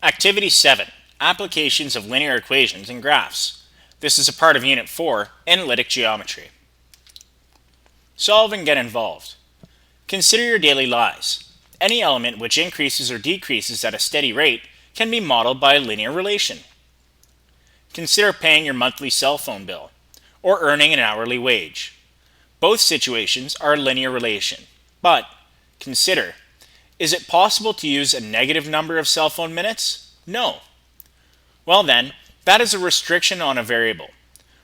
Activity 7. Applications of linear equations in graphs. This is a part of Unit 4, Analytic Geometry. Solve and get involved. Consider your daily lives. Any element which increases or decreases at a steady rate can be modeled by a linear relation. Consider paying your monthly cell phone bill, or earning an hourly wage. Both situations are a linear relation, but consider, is it possible to use a negative number of cell phone minutes? No. Well then, that is a restriction on a variable.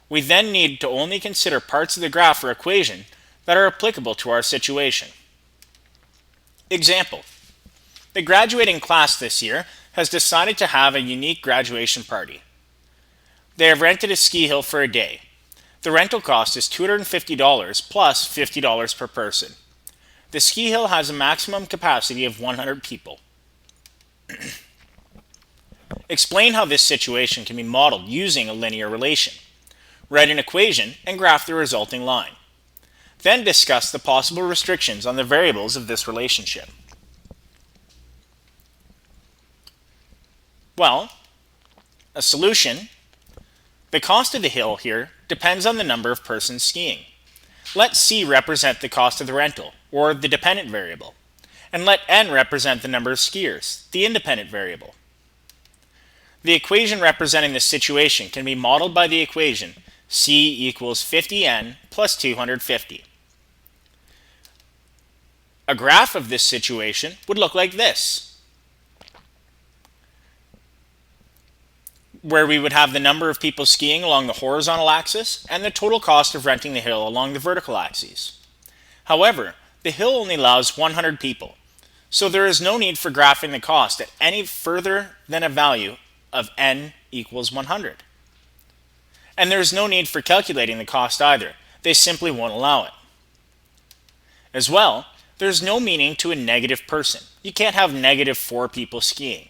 We then need to only consider parts of the graph or equation that are applicable to our situation. Example: the graduating class this year has decided to have a unique graduation party. They have rented a ski hill for a day. The rental cost is $250 plus $50 per person. The ski hill has a maximum capacity of 100 people. Explain how this situation can be modeled using a linear relation. Write an equation and graph the resulting line. Then discuss the possible restrictions on the variables of this relationship. Well, a solution. The cost of the hill here depends on the number of persons skiing. Let C represent the cost of the rental, or the dependent variable, and let N represent the number of skiers, the independent variable. The equation representing this situation can be modeled by the equation C equals 50N plus 250. A graph of this situation would look like this, where we would have the number of people skiing along the horizontal axis and the total cost of renting the hill along the vertical axis. However, the hill only allows 100 people, so there is no need for graphing the cost at any further than a value of N equals 100. And there is no need for calculating the cost either. They simply won't allow it. As well, there is no meaning to a negative person. You can't have negative 4 people skiing.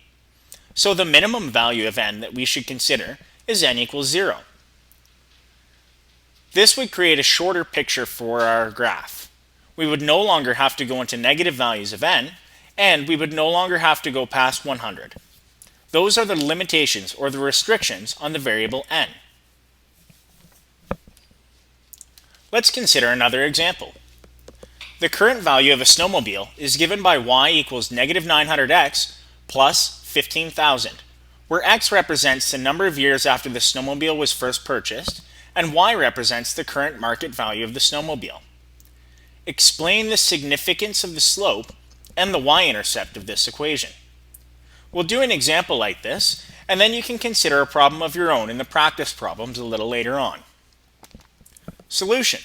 So the minimum value of N that we should consider is N equals 0. This would create a shorter picture for our graph. We would no longer have to go into negative values of N, and we would no longer have to go past 100. Those are the limitations or the restrictions on the variable N. Let's consider another example. The current value of a snowmobile is given by y equals negative 900x plus 15,000, where x represents the number of years after the snowmobile was first purchased, and y represents the current market value of the snowmobile. Explain the significance of the slope and the y-intercept of this equation. We'll do an example like this, and then you can consider a problem of your own in the practice problems a little later on. Solution.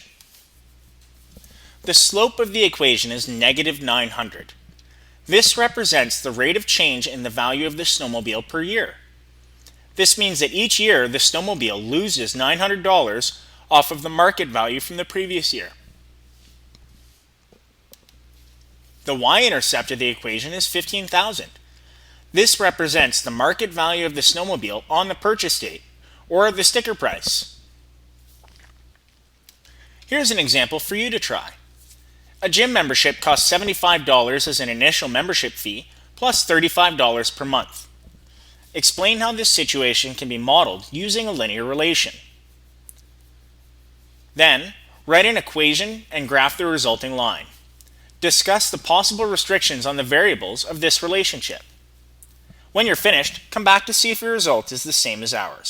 The slope of the equation is negative 900. This represents the rate of change in the value of the snowmobile per year. This means that each year the snowmobile loses $900 off of the market value from the previous year. The y-intercept of the equation is 15,000. This represents the market value of the snowmobile on the purchase date, or the sticker price. Here's an example for you to try. A gym membership costs $75 as an initial membership fee, plus $35 per month. Explain how this situation can be modeled using a linear relation. Then, write an equation and graph the resulting line. Discuss the possible restrictions on the variables of this relationship. When you're finished, come back to see if your result is the same as ours.